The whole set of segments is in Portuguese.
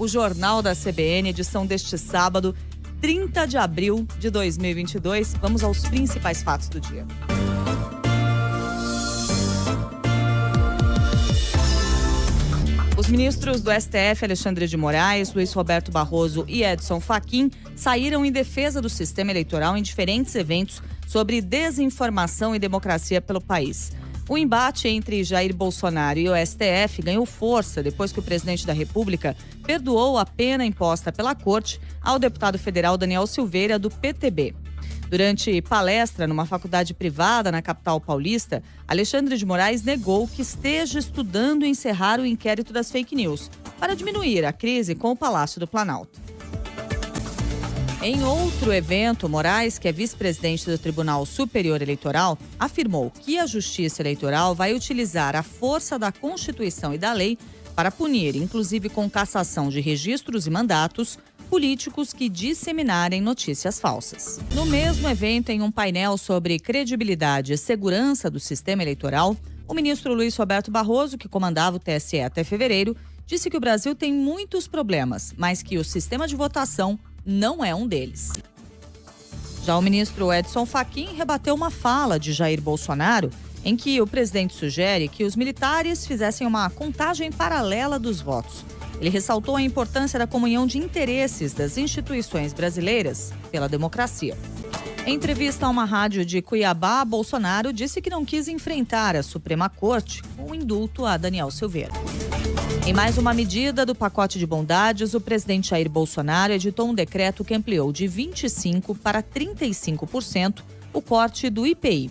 o Jornal da CBN, edição deste sábado, 30 de abril de 2022. Vamos aos principais fatos do dia. Os ministros do STF, Alexandre de Moraes, Luiz Roberto Barroso e Edson Fachin, saíram em defesa do sistema eleitoral em diferentes eventos sobre desinformação e democracia pelo país. O embate entre Jair Bolsonaro e o STF ganhou força depois que o presidente da República perdoou a pena imposta pela corte ao deputado federal Daniel Silveira, do PTB. Durante palestra numa faculdade privada na capital paulista, Alexandre de Moraes negou que esteja estudando encerrar o inquérito das fake news para diminuir a crise com o Palácio do Planalto. Em outro evento, Moraes, que é vice-presidente do Tribunal Superior Eleitoral, afirmou que a Justiça Eleitoral vai utilizar a força da Constituição e da lei para punir, inclusive com cassação de registros e mandatos, políticos que disseminarem notícias falsas. No mesmo evento, em um painel sobre credibilidade e segurança do sistema eleitoral, o ministro Luiz Roberto Barroso, que comandava o TSE até fevereiro, disse que o Brasil tem muitos problemas, mas que o sistema de votação não é um deles. Já o ministro Edson Fachin rebateu uma fala de Jair Bolsonaro em que o presidente sugere que os militares fizessem uma contagem paralela dos votos. Ele ressaltou a importância da comunhão de interesses das instituições brasileiras pela democracia. Em entrevista a uma rádio de Cuiabá, Bolsonaro disse que não quis enfrentar a Suprema Corte com o indulto a Daniel Silveira. Em mais uma medida do pacote de bondades, o presidente Jair Bolsonaro editou um decreto que ampliou de 25% para 35% o corte do IPI.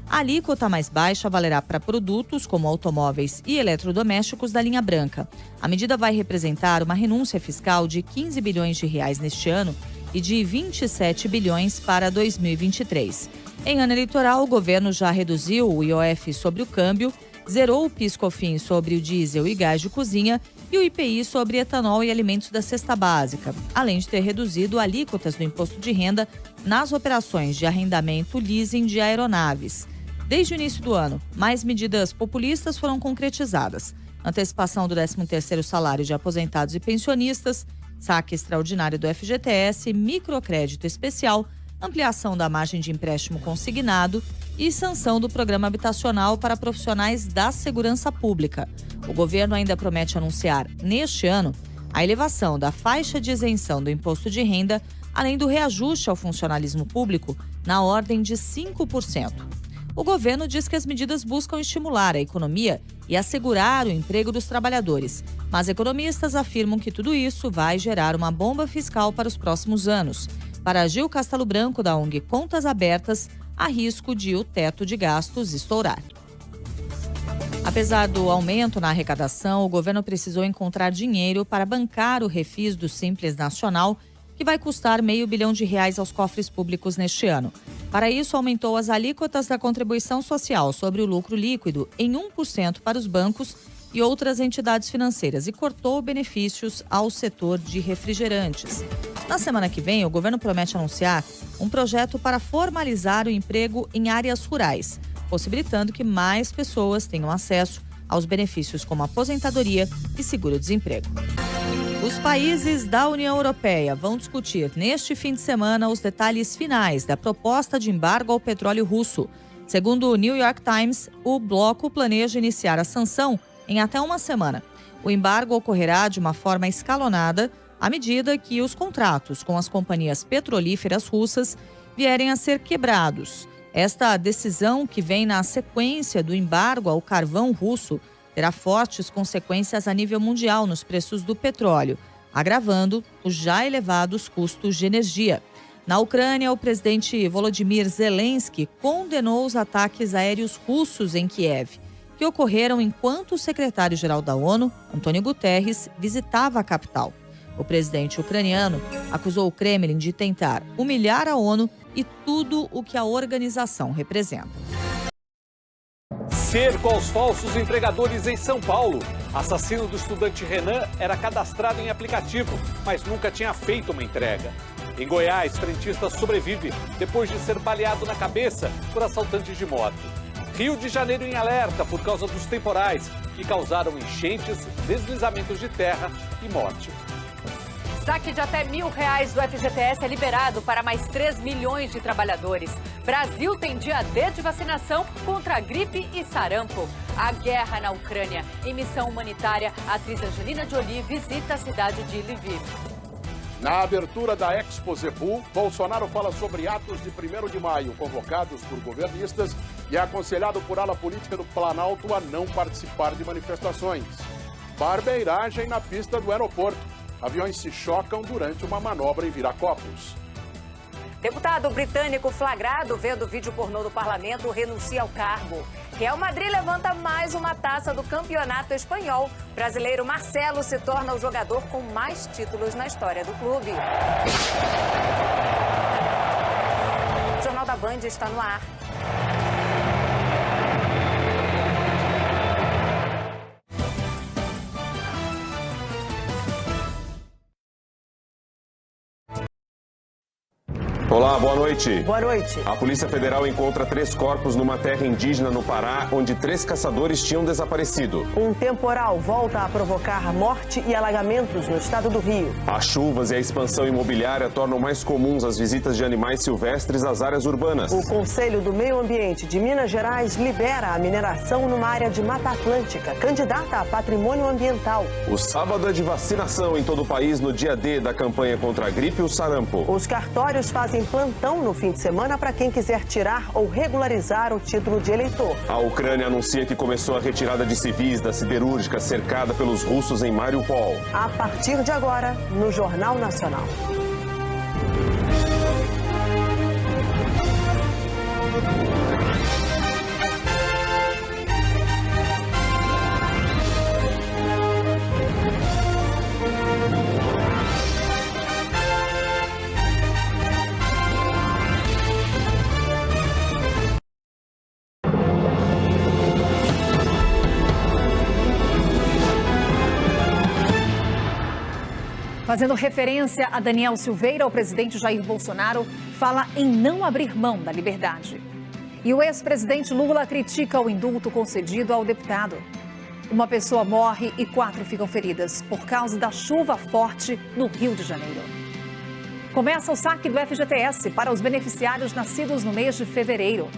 A alíquota mais baixa valerá para produtos como automóveis e eletrodomésticos da linha branca. A medida vai representar uma renúncia fiscal de 15 bilhões de reais neste ano e de 27 bilhões para 2023. Em ano eleitoral, o governo já reduziu o IOF sobre o câmbio, zerou o PIS/COFINS sobre o diesel e gás de cozinha e o IPI sobre etanol e alimentos da cesta básica, além de ter reduzido alíquotas do imposto de renda nas operações de arrendamento leasing de aeronaves. Desde o início do ano, mais medidas populistas foram concretizadas. Antecipação do 13º salário de aposentados e pensionistas, saque extraordinário do FGTS, microcrédito especial, ampliação da margem de empréstimo consignado e sanção do programa habitacional para profissionais da segurança pública. O governo ainda promete anunciar, neste ano, a elevação da faixa de isenção do imposto de renda, além do reajuste ao funcionalismo público na ordem de 5%. O governo diz que as medidas buscam estimular a economia e assegurar o emprego dos trabalhadores, mas economistas afirmam que tudo isso vai gerar uma bomba fiscal para os próximos anos. Para Gil Castelo Branco, da ONG Contas Abertas, há risco de o teto de gastos estourar. Apesar do aumento na arrecadação, o governo precisou encontrar dinheiro para bancar o refis do Simples Nacional, que vai custar R$500 bilhão aos cofres públicos neste ano. Para isso, aumentou as alíquotas da contribuição social sobre o lucro líquido em 1% para os bancos e outras entidades financeiras e cortou benefícios ao setor de refrigerantes. Na semana que vem, o governo promete anunciar um projeto para formalizar o emprego em áreas rurais, possibilitando que mais pessoas tenham acesso aos benefícios como aposentadoria e seguro-desemprego. Os países da União Europeia vão discutir neste fim de semana os detalhes finais da proposta de embargo ao petróleo russo. Segundo o New York Times, o bloco planeja iniciar a sanção em até uma semana. O embargo ocorrerá de uma forma escalonada à medida que os contratos com as companhias petrolíferas russas vierem a ser quebrados. Esta decisão, que vem na sequência do embargo ao carvão russo, terá fortes consequências a nível mundial nos preços do petróleo, agravando os já elevados custos de energia. Na Ucrânia, o presidente Volodymyr Zelensky condenou os ataques aéreos russos em Kiev, que ocorreram enquanto o secretário-geral da ONU, Antônio Guterres, visitava a capital. O presidente ucraniano acusou o Kremlin de tentar humilhar a ONU e tudo o que a organização representa. Cerco aos falsos entregadores em São Paulo. Assassino do estudante Renan era cadastrado em aplicativo, mas nunca tinha feito uma entrega. Em Goiás, frentista sobrevive depois de ser baleado na cabeça por assaltantes de moto. Rio de Janeiro em alerta por causa dos temporais, que causaram enchentes, deslizamentos de terra e morte. Saque de até R$1.000 do FGTS é liberado para mais 3 milhões de trabalhadores. Brasil tem dia D de vacinação contra a gripe e sarampo. A guerra na Ucrânia. Em missão humanitária, a atriz Angelina Jolie visita a cidade de Lviv. Na abertura da Expo Zebu, Bolsonaro fala sobre atos de 1º de maio convocados por governistas e é aconselhado por ala política do Planalto a não participar de manifestações. Barbeiragem na pista do aeroporto. Aviões se chocam durante uma manobra em Viracopos. Deputado britânico flagrado vendo vídeo pornô do parlamento renuncia ao cargo. Real Madrid levanta mais uma taça do campeonato espanhol. Brasileiro Marcelo se torna o jogador com mais títulos na história do clube. O Jornal da Band está no ar. Olá, boa noite. Boa noite. A Polícia Federal encontra 3 corpos numa terra indígena no Pará, onde 3 caçadores tinham desaparecido. Um temporal volta a provocar morte e alagamentos no estado do Rio. As chuvas e a expansão imobiliária tornam mais comuns as visitas de animais silvestres às áreas urbanas. O Conselho do Meio Ambiente de Minas Gerais libera a mineração numa área de Mata Atlântica, candidata a patrimônio ambiental. O sábado é de vacinação em todo o país no dia D da campanha contra a gripe e o sarampo. Os cartórios fazem plantão no fim de semana para quem quiser tirar ou regularizar o título de eleitor. A Ucrânia anuncia que começou a retirada de civis da siderúrgica cercada pelos russos em Mariupol. A partir de agora, no Jornal Nacional. Fazendo referência a Daniel Silveira, o presidente Jair Bolsonaro fala em não abrir mão da liberdade. E o ex-presidente Lula critica o indulto concedido ao deputado. Uma pessoa morre e 4 ficam feridas por causa da chuva forte no Rio de Janeiro. Começa o saque do FGTS para os beneficiários nascidos no mês de fevereiro.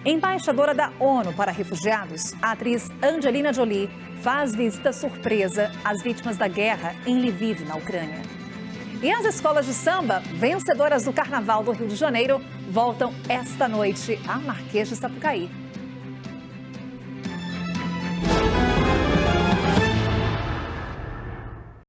Embaixadora da ONU para refugiados, a atriz Angelina Jolie faz visita surpresa às vítimas da guerra em Lviv, na Ucrânia. E as escolas de samba, vencedoras do Carnaval do Rio de Janeiro, voltam esta noite a Marquês de Sapucaí.